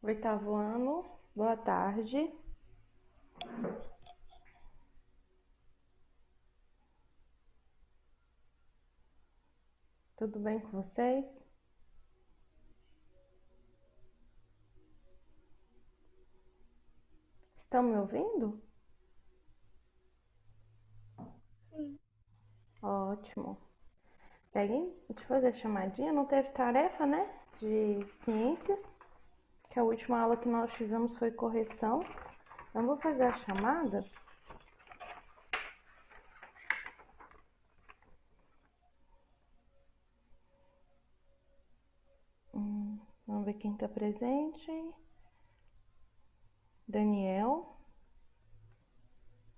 Oitavo ano, boa tarde. Tudo bem com vocês? Estão me ouvindo? Sim. Ótimo. Peguem, deixa eu fazer a chamadinha. Não teve tarefa, né? De ciências, que a última aula que nós tivemos foi correção. Então, vou fazer a chamada. Vamos ver quem está presente. Daniel.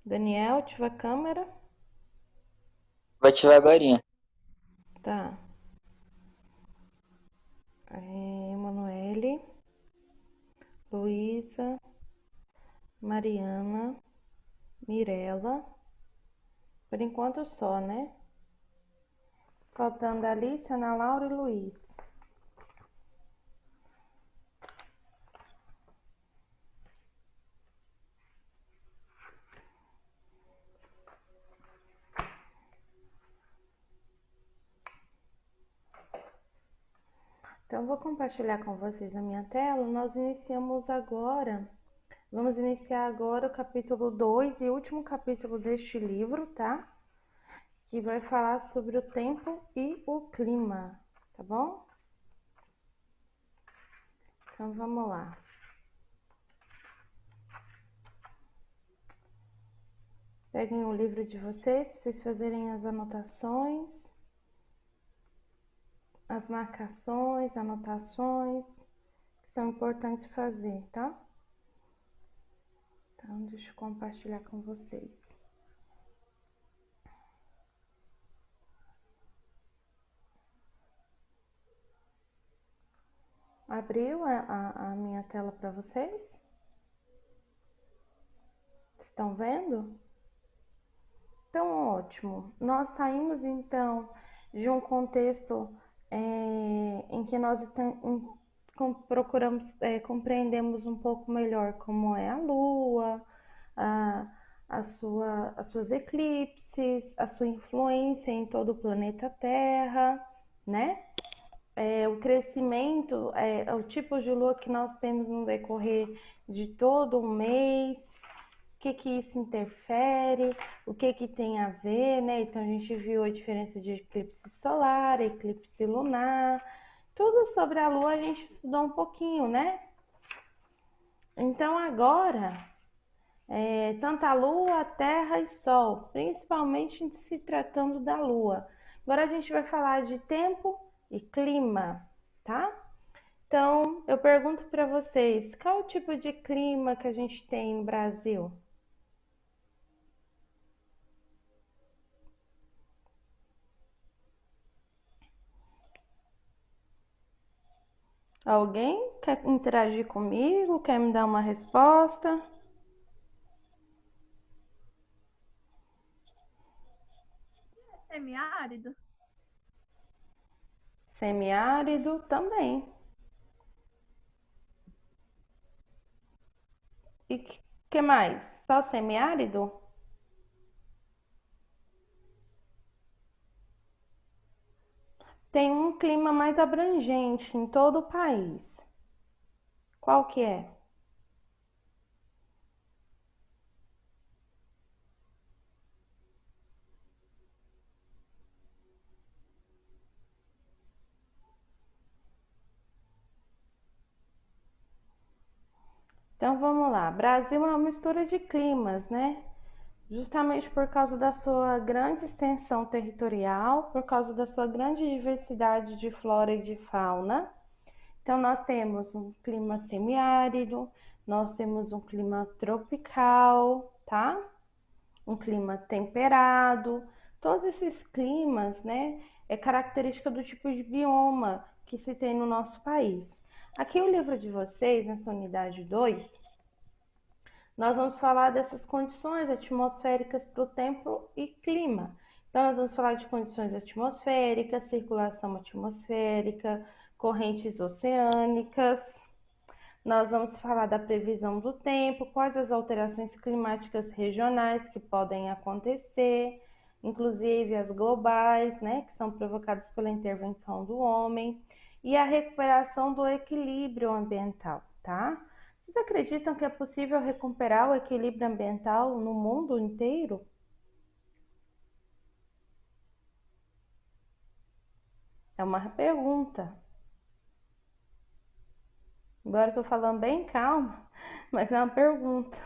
Daniel, ativa a câmera. Vou ativar agorinha. Tá. Emanuele, Luísa, Mariana, Mirella. Por enquanto só, né? Faltando a Alice, Ana Laura e Luiz. Então, eu vou compartilhar com vocês a minha tela. Nós iniciamos agora, vamos iniciar agora o capítulo 2 e último capítulo deste livro, tá? Que vai falar sobre o tempo e o clima, tá bom? Então, vamos lá. Peguem o livro de vocês para vocês fazerem as anotações, as marcações, anotações que são importantes fazer, tá? Então, deixa eu compartilhar com vocês. Abriu a minha tela para vocês? Estão vendo? Então, ótimo. Nós saímos então de um contexto em que nós procuramos compreendemos um pouco melhor como é a Lua, a, as suas eclipses, a sua influência em todo o planeta Terra, né? O crescimento, o tipo de lua que nós temos no decorrer de todo um mês, o que que isso interfere, o que que tem a ver, né? Então a gente viu a diferença de eclipse solar, eclipse lunar, tudo sobre a lua a gente estudou um pouquinho, né? Então agora, tanto a lua, terra e sol, principalmente se tratando da lua. Agora a gente vai falar de tempo e clima, tá? Então, eu pergunto para vocês, qual o tipo de clima que a gente tem no Brasil? Alguém quer interagir comigo? Quer me dar uma resposta? Semiárido? Semiárido também. E que mais? Só semiárido? Tem um clima mais abrangente em todo o país. Qual que é? Então vamos lá. Brasil é uma mistura de climas, né? Justamente por causa da sua grande extensão territorial, por causa da sua grande diversidade de flora e de fauna. Então, nós temos um clima semiárido, nós temos um clima tropical, tá? Um clima temperado. Todos esses climas, né, é característica do tipo de bioma que se tem no nosso país. Aqui o livro de vocês, nessa unidade 2, nós vamos falar dessas condições atmosféricas para o tempo e clima. Então, nós vamos falar de condições atmosféricas, circulação atmosférica, correntes oceânicas. Nós vamos falar da previsão do tempo, quais as alterações climáticas regionais que podem acontecer, inclusive as globais, né, que são provocadas pela intervenção do homem, e a recuperação do equilíbrio ambiental, tá? Vocês acreditam que é possível recuperar o equilíbrio ambiental no mundo inteiro? É uma pergunta. Agora eu tô falando bem calma, mas é uma pergunta.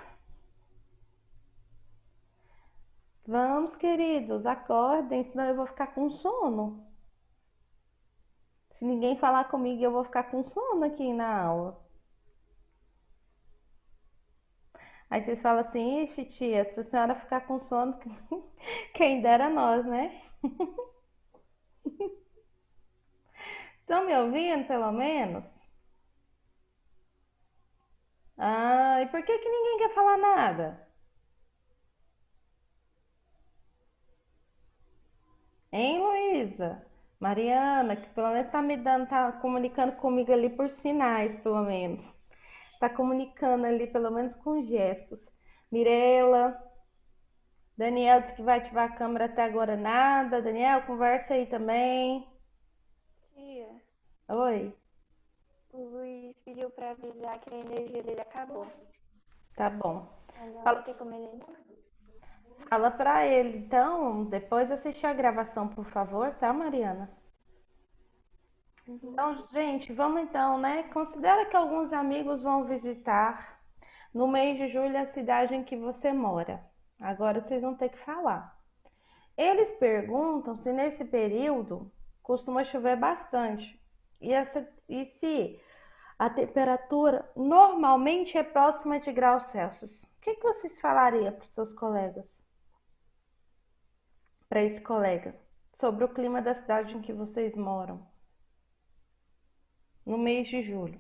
Vamos, queridos, acordem, senão eu vou ficar com sono. Se ninguém falar comigo, eu vou ficar com sono aqui na aula. Aí vocês falam assim, ixi, tia, se a senhora ficar com sono, quem dera nós, né? Estão me ouvindo, pelo menos? Ah, e por que que ninguém quer falar nada? Hein, Luísa? Mariana, que pelo menos tá me dando, tá comunicando comigo ali por sinais, pelo menos. Tá comunicando ali, pelo menos com gestos. Mirela, Daniel disse que vai ativar a câmera até agora nada. Daniel, conversa aí também. Tia, Oi, o Luiz pediu pra avisar que a energia dele acabou. tá bom. Agora Fala, tem como ele entrar. fala pra ele, então, depois assistir a gravação, por favor, tá, Mariana? Uhum. Então, gente, vamos então, né? Considera que alguns amigos vão visitar no mês de julho a cidade em que você mora. Agora vocês vão ter que falar. Eles perguntam se nesse período costuma chover bastante e se a temperatura normalmente é próxima de graus Celsius. O que que vocês falariam para os seus colegas, para esse colega, sobre o clima da cidade em que vocês moram no mês de julho?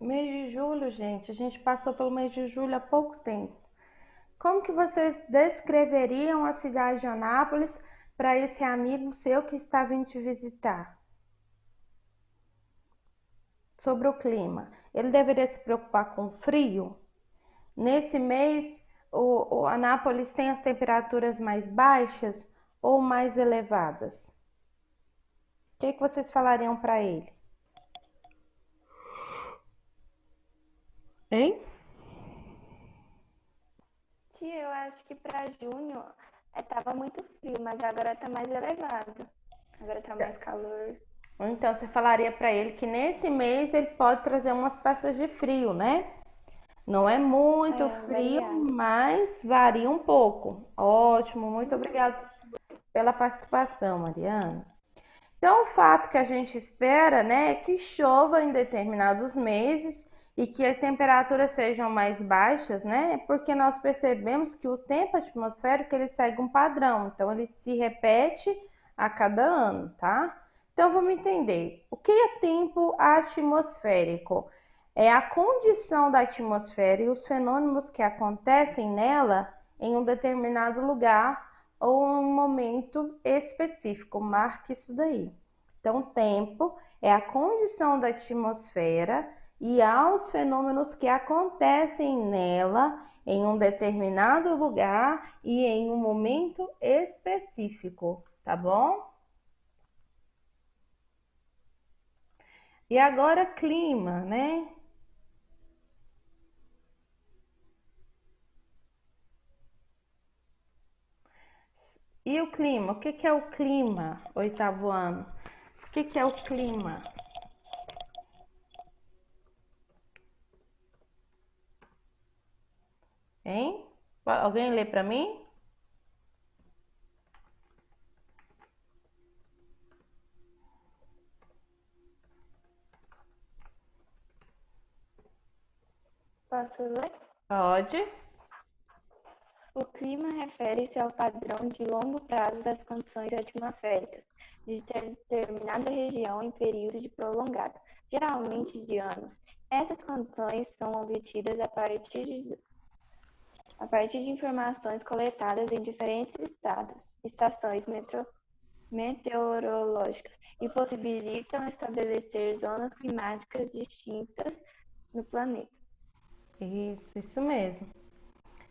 Mês de julho, gente, a gente passou pelo mês de julho há pouco tempo. Como que vocês descreveriam a cidade de Anápolis para esse amigo seu que está vindo te visitar? Sobre o clima, ele deveria se preocupar com frio? Nesse mês, o Anápolis tem as temperaturas mais baixas ou mais elevadas? O que que vocês falariam para ele? Hein? Tia, eu acho que pra junho tava muito frio, mas agora tá mais elevado. Agora tá mais calor. Ou então você falaria para ele que nesse mês ele pode trazer umas peças de frio, né? Não é muito frio, Variado. mas varia um pouco. Ótimo, muito obrigada pela participação, Mariana. Então, o fato que a gente espera, né, é que chova em determinados meses e que as temperaturas sejam mais baixas, né? Porque nós percebemos que o tempo atmosférico ele segue um padrão, então ele se repete a cada ano, tá? Então vamos entender. O que é tempo atmosférico? É a condição da atmosfera e os fenômenos que acontecem nela em um determinado lugar ou um momento específico. Marque isso daí. Então, tempo é a condição da atmosfera e aos fenômenos que acontecem nela em um determinado lugar e em um momento específico, tá bom? E agora clima, né? E o clima? O que que é o clima, oitavo ano? O que que é o clima? Hein? Alguém lê para mim? Posso ler? Pode. O clima refere-se ao padrão de longo prazo das condições atmosféricas de determinada região em período de prolongado, geralmente de anos. Essas condições são obtidas a partir de informações coletadas em diferentes estados, estações meteorológicas e possibilitam estabelecer zonas climáticas distintas no planeta. Isso mesmo.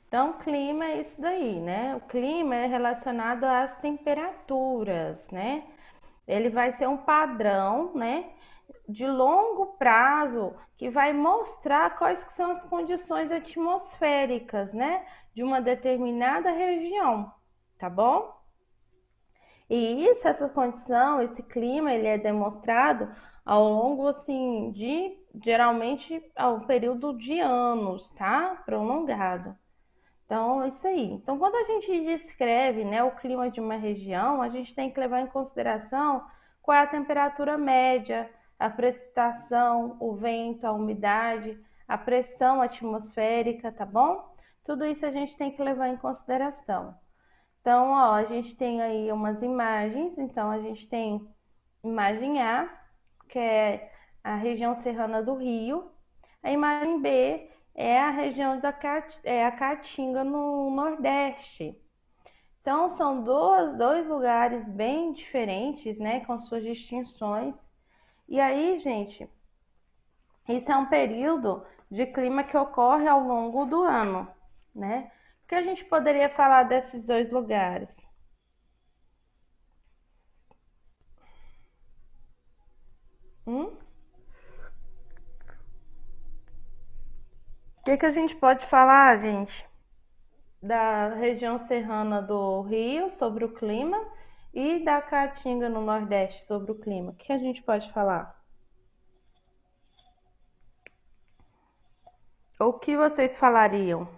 Então, clima é isso daí, né? O clima é relacionado às temperaturas, né? Ele vai ser um padrão, né, de longo prazo que vai mostrar quais que são as condições atmosféricas, né, de uma determinada região, tá bom? E isso, essa condição, esse clima, ele é demonstrado ao longo, assim, de geralmente ao período de anos, tá? Prolongado. Então, é isso aí. Então, quando a gente descreve, né, o clima de uma região, a gente tem que levar em consideração qual é a temperatura média, a precipitação, o vento, a umidade, a pressão atmosférica, tá bom? Tudo isso a gente tem que levar em consideração. Então, ó, a gente tem aí umas imagens. Então, a gente tem imagem A, que é a região serrana do Rio. A imagem B é a região a Caatinga, no Nordeste. Então, são dois lugares bem diferentes, né, com suas distinções. E aí, gente, isso é um período de clima que ocorre ao longo do ano, né? O que a gente poderia falar desses dois lugares? Hum? O que a gente pode falar, gente, da região serrana do Rio sobre o clima e da Caatinga no Nordeste sobre o clima? O que a gente pode falar? Ou o que vocês falariam?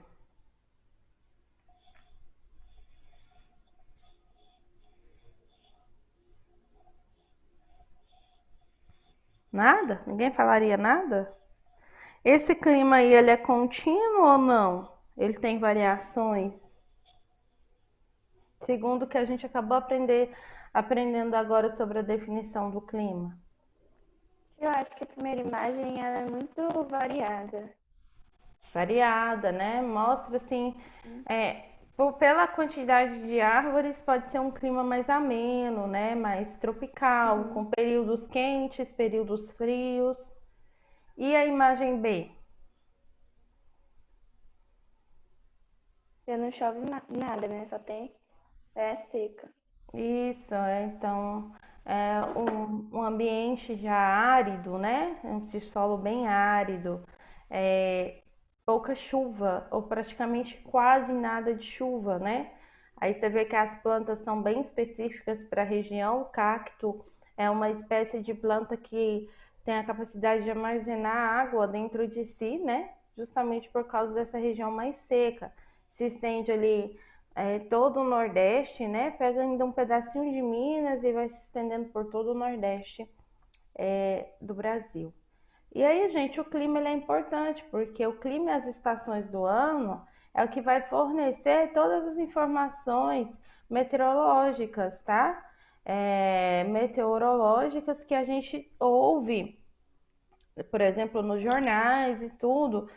Nada? Ninguém falaria nada? Esse clima aí, ele é contínuo ou não? Ele tem variações? Segundo o que a gente acabou aprendendo agora sobre a definição do clima. Eu acho que a primeira imagem ela é muito variada. Variada, né? Mostra assim, pela quantidade de árvores, pode ser um clima mais ameno, né? Mais tropical, com períodos quentes, períodos frios. E a imagem B? Já não chove nada, né? Só tem seca. Isso, então é um ambiente já árido, né? Um solo bem árido, é, pouca chuva, ou praticamente quase nada de chuva, né? Aí você vê que as plantas são bem específicas para a região. O cacto é uma espécie de planta que tem a capacidade de armazenar água dentro de si, né? Justamente por causa dessa região mais seca. Se estende ali todo o Nordeste, né? Pega ainda um pedacinho de Minas e vai se estendendo por todo o Nordeste do Brasil. E aí, gente, o clima ele é importante porque o clima e as estações do ano é o que vai fornecer todas as informações meteorológicas, tá? Meteorológicas que a gente ouve, por exemplo, nos jornais e tudo,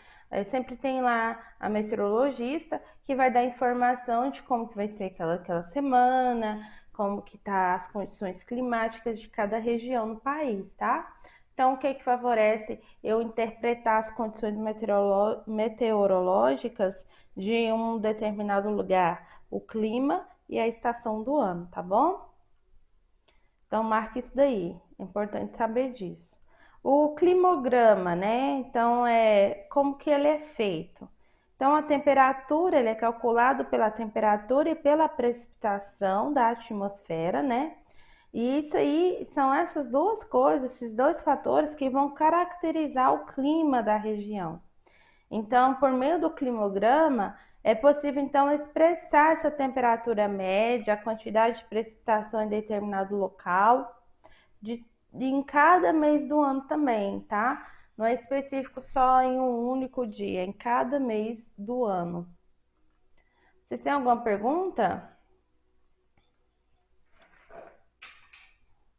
sempre tem lá a meteorologista que vai dar informação de como que vai ser aquela semana, como que tá as condições climáticas de cada região no país, tá? Então, o que que favorece eu interpretar as condições meteorológicas de um determinado lugar? O clima e a estação do ano, tá bom? Então, marque isso daí. É importante saber disso. O climograma, né? Então, como que ele é feito? Então, a temperatura, ele é calculado pela temperatura e pela precipitação da atmosfera, né? E isso aí são essas duas coisas, esses dois fatores que vão caracterizar o clima da região. Então, por meio do climograma, é possível então expressar essa temperatura média, a quantidade de precipitação em determinado local, em cada mês do ano também, tá? Não é específico só em um único dia, é em cada mês do ano. Vocês têm alguma pergunta?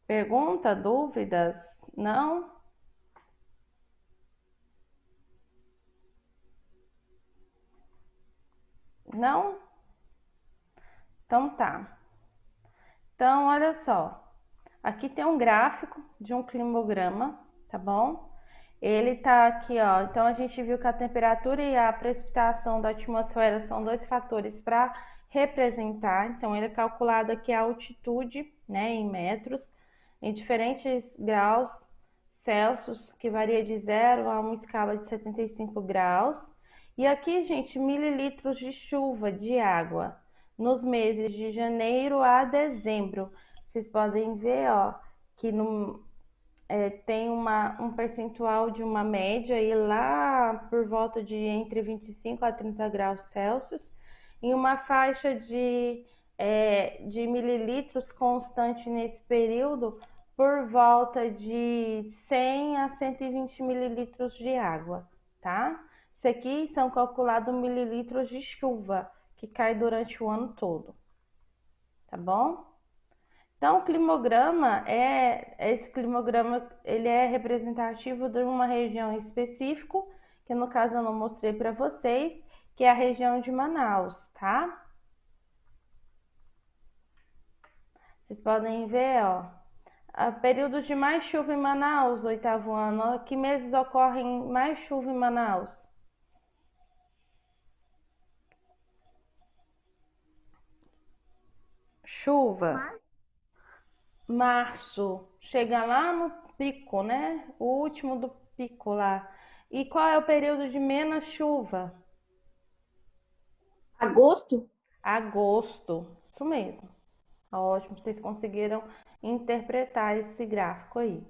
Pergunta, dúvidas? Não? Não? Então tá. Então, olha só. Aqui tem um gráfico de um climograma, tá bom? Ele tá aqui, ó. Então a gente viu que a temperatura e a precipitação da atmosfera são dois fatores para representar. Então ele é calculado aqui a altitude, né, em metros, em diferentes graus Celsius, que varia de 0 a uma escala de 75 graus. E aqui, gente, mililitros de chuva de água nos meses de janeiro a dezembro. Vocês podem ver, ó, que tem um percentual de uma média aí lá por volta de entre 25 a 30 graus Celsius, em uma faixa de mililitros constante nesse período, por volta de 100 a 120 mililitros de água, tá? Isso aqui são calculados mililitros de chuva que cai durante o ano todo, tá bom? Então, o climograma esse climograma, ele é representativo de uma região específica, que no caso eu não mostrei para vocês, que é a região de Manaus, tá? Vocês podem ver, ó, períodos de mais chuva em Manaus, oitavo ano. Que meses ocorrem mais chuva em Manaus? Chuva. Março. Chega lá no pico, né? O último do pico lá. E qual é o período de menos chuva? Agosto? Agosto. Isso mesmo. Ótimo, vocês conseguiram interpretar esse gráfico aí.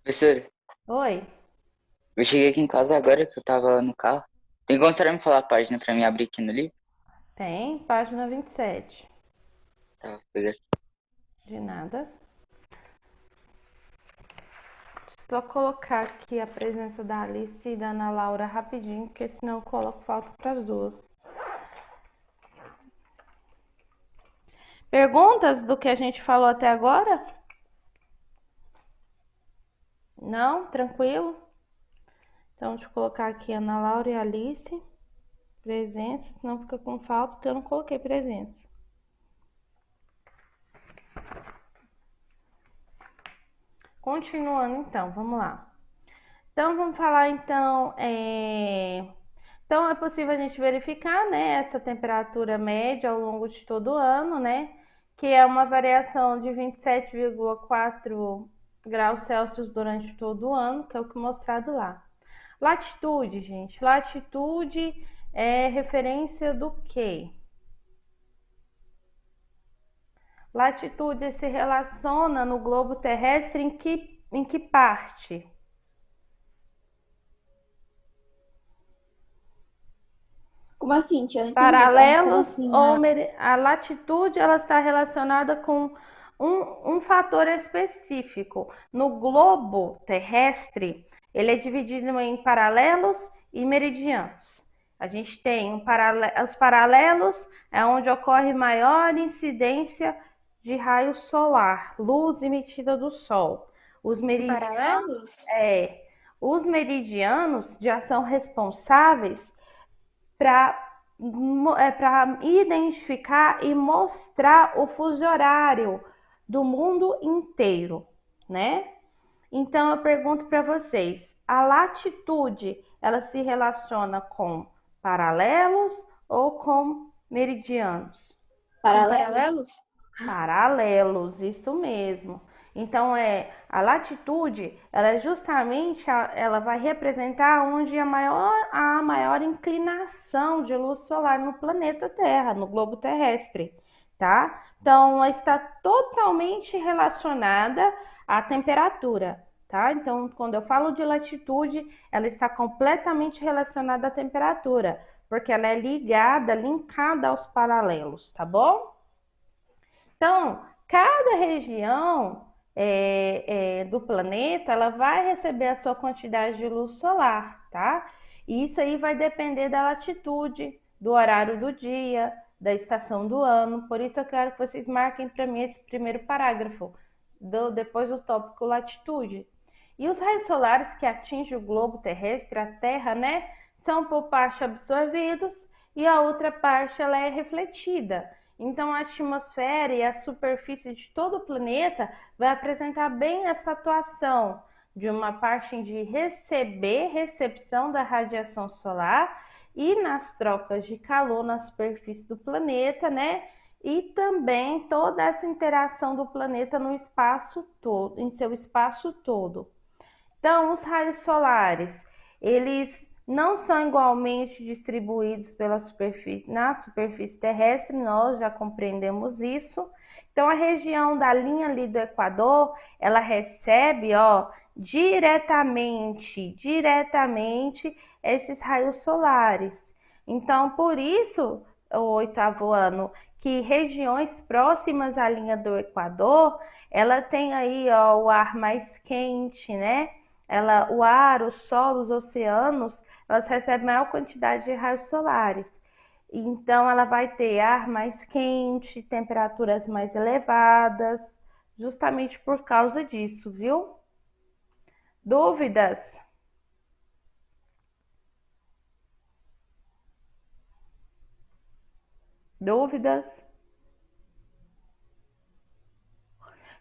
Professora, Oi? eu cheguei aqui em casa agora que eu tava no carro. Tem como a senhora me falar a página pra mim abrir aqui no livro? Tem, página 27. Tá, vou pegar aqui. De nada. Só colocar aqui a presença da Alice e da Ana Laura rapidinho, porque senão eu coloco falta para as duas. Perguntas do que a gente falou até agora? Não? Tranquilo? Então, deixa eu colocar aqui Ana Laura e Alice. Presença, senão fica com falta, porque eu não coloquei presença. Continuando, então, vamos lá. Então, vamos falar, então, Então, é possível a gente verificar, né, essa temperatura média ao longo de todo o ano, né, que é uma variação de 27,4 graus Celsius durante todo o ano, que é o que é mostrado lá. Latitude, gente. Latitude é referência do quê? Latitude se relaciona no globo terrestre em que parte? Como assim, tia? Eu não entendi. Paralelos Como assim, ou a latitude ela está relacionada com um fator específico. No globo terrestre, ele é dividido em paralelos e meridianos. A gente tem os paralelos, é onde ocorre maior incidência de raio solar, luz emitida do sol. Os Paralelos? os meridianos já são responsáveis para identificar e mostrar o fuso horário do mundo inteiro, né? Então eu pergunto para vocês, a latitude, ela se relaciona com paralelos ou com meridianos? Paralelos? Paralelos, isso mesmo. Então a latitude, ela é justamente ela vai representar onde a maior inclinação de luz solar no planeta Terra, no globo terrestre, tá? Então ela está totalmente relacionada à temperatura, tá? Então quando eu falo de latitude, ela está completamente relacionada à temperatura, porque ela é linkada aos paralelos, tá bom? Então, cada região do planeta, ela vai receber a sua quantidade de luz solar, tá? E isso aí vai depender da latitude, do horário do dia, da estação do ano. Por isso eu quero que vocês marquem para mim esse primeiro parágrafo, depois do tópico latitude. E os raios solares que atingem o globo terrestre, a Terra, né, são por parte absorvidos e a outra parte ela é refletida. Então, a atmosfera e a superfície de todo o planeta vai apresentar bem essa atuação de uma parte de recepção da radiação solar e nas trocas de calor na superfície do planeta, né? E também toda essa interação do planeta no espaço todo, em seu espaço todo. Então, os raios solares, eles não são igualmente distribuídos na superfície terrestre, nós já compreendemos isso. Então, a região da linha ali do Equador, ela recebe, diretamente esses raios solares. Então, por isso, o 8º ano, que regiões próximas à linha do Equador, ela tem aí, o ar mais quente, né? O ar, o solo, os oceanos, elas recebem maior quantidade de raios solares. Então, ela vai ter ar mais quente, temperaturas mais elevadas, justamente por causa disso, viu? Dúvidas? Dúvidas?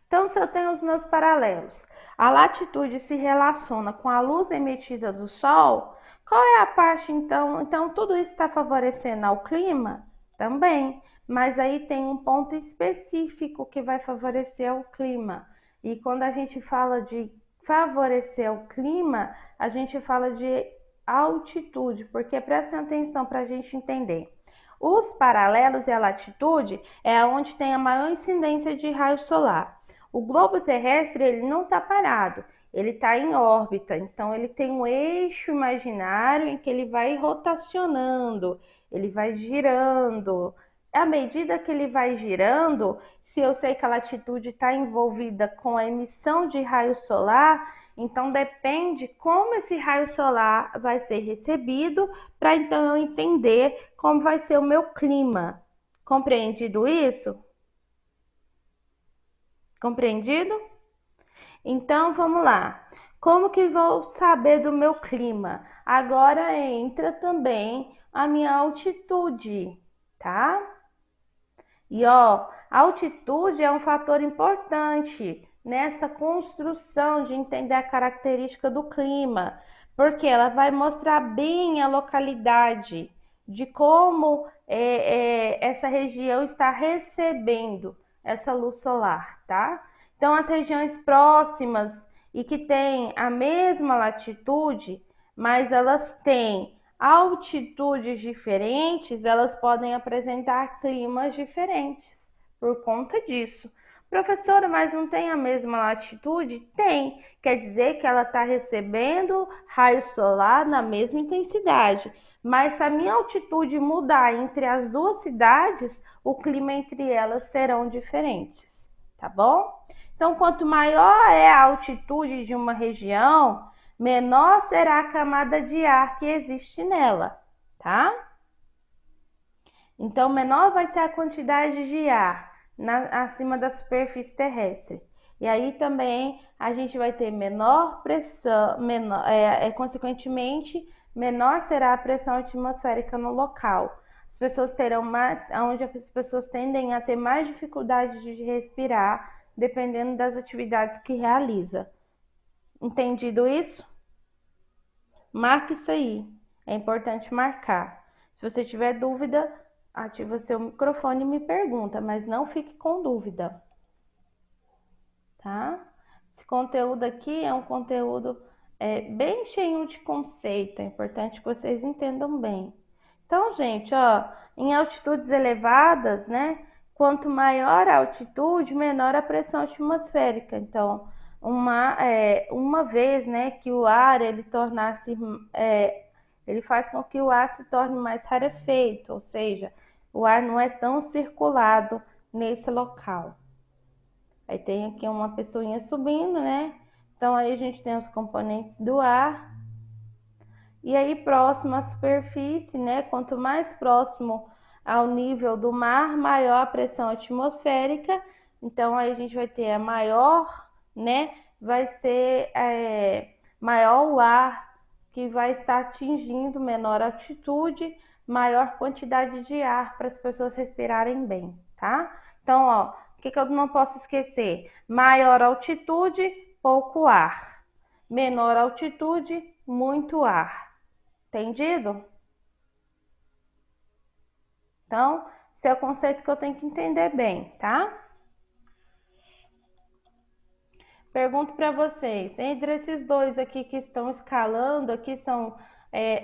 Então, se eu tenho os meus paralelos, a latitude se relaciona com a luz emitida do Sol, qual é a parte, então? Então, tudo isso está favorecendo ao clima? Também, mas aí tem um ponto específico que vai favorecer o clima. E quando a gente fala de favorecer o clima, a gente fala de altitude, porque prestem atenção para a gente entender. Os paralelos e a latitude é onde tem a maior incidência de raio solar. O globo terrestre, ele não está parado, ele está em órbita, então ele tem um eixo imaginário em que ele vai rotacionando, ele vai girando. À medida que ele vai girando, se eu sei que a latitude está envolvida com a emissão de raio solar, então depende como esse raio solar vai ser recebido, para então eu entender como vai ser o meu clima. Compreendido isso? Compreendido? Então, vamos lá. Como que vou saber do meu clima? Agora entra também a minha altitude, tá? E a altitude é um fator importante nessa construção de entender a característica do clima, porque ela vai mostrar bem a localidade de como essa região está recebendo essa luz solar, tá? Então, as regiões próximas e que têm a mesma latitude, mas elas têm altitudes diferentes, elas podem apresentar climas diferentes por conta disso. Professora, mas não tem a mesma latitude? Tem. Quer dizer que ela está recebendo raio solar na mesma intensidade. Mas se a minha altitude mudar entre as duas cidades, o clima entre elas serão diferentes, tá bom? Então, quanto maior é a altitude de uma região, menor será a camada de ar que existe nela, tá? Então, menor vai ser a quantidade de ar acima da superfície terrestre. E aí também a gente vai ter menor pressão, consequentemente, menor será a pressão atmosférica no local. As pessoas onde as pessoas tendem a ter mais dificuldade de respirar, dependendo das atividades que realiza. Entendido isso? Marque isso aí. É importante marcar. Se você tiver dúvida, ativa seu microfone e me pergunta, mas não fique com dúvida. Tá? Esse conteúdo aqui é um conteúdo bem cheio de conceito. É importante que vocês entendam bem. Então, gente, em altitudes elevadas, né? Quanto maior a altitude, menor a pressão atmosférica. Então, uma vez, né, que o ar ele faz com que o ar se torne mais rarefeito, ou seja, o ar não é tão circulado nesse local. Aí tem aqui uma pessoinha subindo, né? Então aí a gente tem os componentes do ar. E aí próximo à superfície, né? Quanto mais próximo ao nível do mar, maior a pressão atmosférica. Então aí a gente vai ter a maior, né? Vai ser maior o ar que vai estar atingindo menor altitude, maior quantidade de ar para as pessoas respirarem bem, tá? Então, ó, o que eu não posso esquecer? Maior altitude, pouco ar. Menor altitude, muito ar. Entendido? Então, esse é o conceito que eu tenho que entender bem, tá? Pergunto para vocês, entre esses dois aqui que estão escalando, aqui são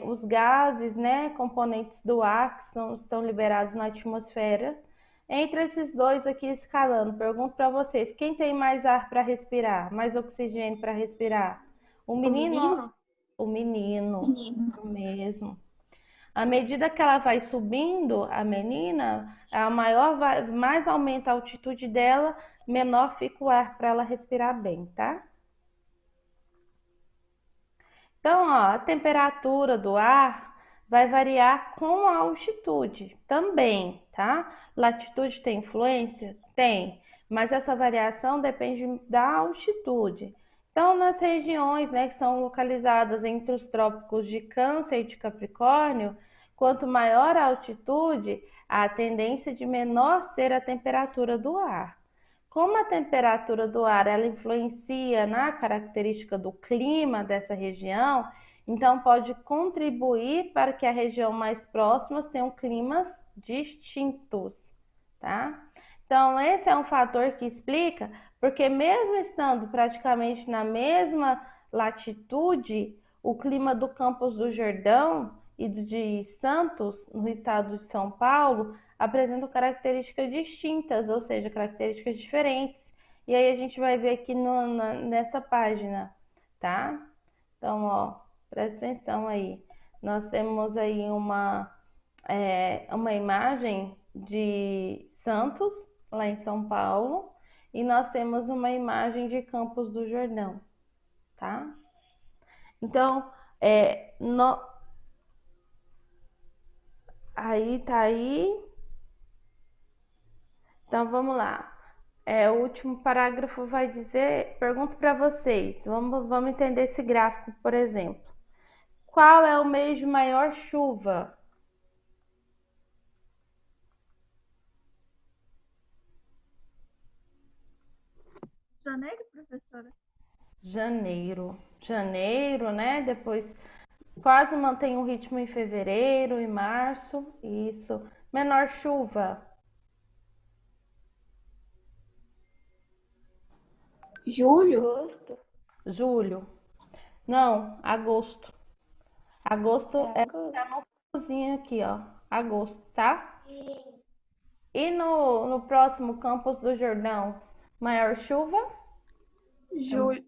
os gases, né, componentes do ar que estão liberados na atmosfera. Entre esses dois aqui escalando, pergunto para vocês, quem tem mais ar para respirar, mais oxigênio para respirar? O O menino? menino? O menino, Menino. isso mesmo. À medida que ela vai subindo, a menina, mais aumenta a altitude dela, menor fica o ar para ela respirar bem, tá? Então, ó, a temperatura do ar vai variar com a altitude também, tá? Latitude tem influência? Tem, mas essa variação depende da altitude. Então, nas regiões, né, que são localizadas entre os trópicos de Câncer e de Capricórnio, quanto maior a altitude, a tendência de menor ser a temperatura do ar. Como a temperatura do ar ela influencia na característica do clima dessa região, então pode contribuir para que a região mais próxima tenha climas distintos, tá? Então esse é um fator que explica porque mesmo estando praticamente na mesma latitude, o clima do Campos do Jordão e de Santos, no estado de São Paulo, apresentam características distintas, ou seja, características diferentes. E aí a gente vai ver aqui nessa página, tá? Então, ó, presta atenção aí. Nós temos aí uma imagem de Santos, lá em São Paulo, e nós temos uma imagem de Campos do Jordão, tá? Então, aí tá aí. Então vamos lá. O último parágrafo vai dizer, pergunto para vocês, vamos entender esse gráfico, por exemplo. Qual é o mês de maior chuva? Janeiro, professora? Janeiro. Janeiro, né? Depois quase mantém um ritmo em fevereiro e março. Isso. Menor chuva. Julho? Agosto. Julho. Não, agosto. Agosto É tá agosto. no cozinho aqui, ó. Agosto, tá? E no próximo Campos do Jordão, maior chuva?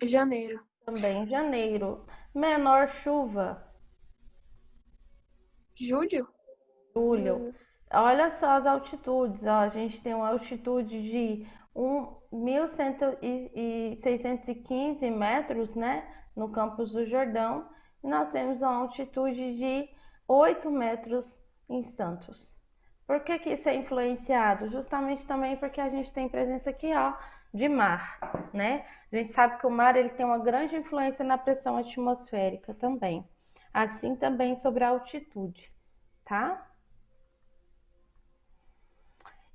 Janeiro. Também janeiro. Menor chuva? Julho? Julho. Olha só as altitudes, ó. A gente tem uma altitude de 1.615 metros, né? No Campos do Jordão. E nós temos uma altitude de 8 metros em Santos. Por que que isso é influenciado? Justamente também porque a gente tem presença aqui, ó, de mar, né? A gente sabe que o mar ele tem uma grande influência na pressão atmosférica também. Assim também sobre a altitude, tá?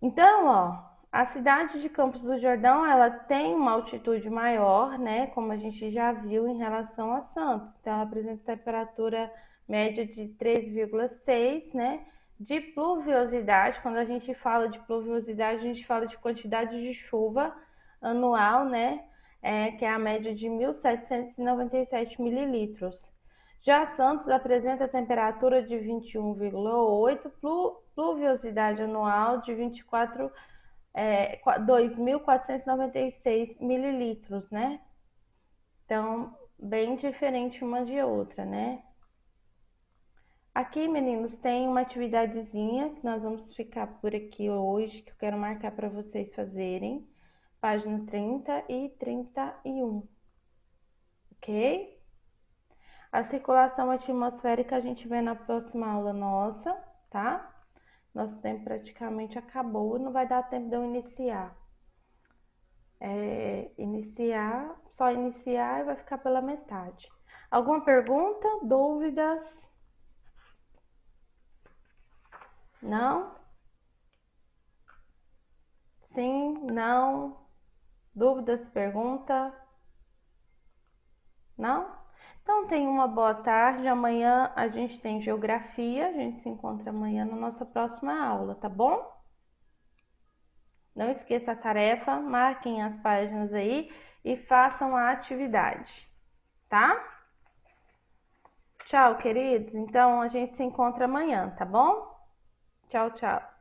Então, ó, a cidade de Campos do Jordão, ela tem uma altitude maior, né? Como a gente já viu em relação a Santos. Então, ela apresenta temperatura média de 3,6, né? De pluviosidade, quando a gente fala de pluviosidade, a gente fala de quantidade de chuva anual, né? Que é a média de 1.797 mililitros. Já Santos apresenta temperatura de 21,8, pluviosidade anual de 2.496 mililitros, né? Então, bem diferente uma de outra, né? Aqui, meninos, tem uma atividadezinha que nós vamos ficar por aqui hoje, que eu quero marcar para vocês fazerem. Página 30 e 31, ok? A circulação atmosférica a gente vê na próxima aula nossa, tá? Nosso tempo praticamente acabou e não vai dar tempo de eu iniciar. Só iniciar e vai ficar pela metade. Alguma pergunta? Dúvidas? Não? Sim? Não? Dúvidas? Pergunta? Não? Então, tenha uma boa tarde. Amanhã a gente tem geografia. A gente se encontra amanhã na nossa próxima aula, tá bom? Não esqueça a tarefa, marquem as páginas aí e façam a atividade, tá? Tchau, queridos. Então, a gente se encontra amanhã, tá bom? Tchau, tchau.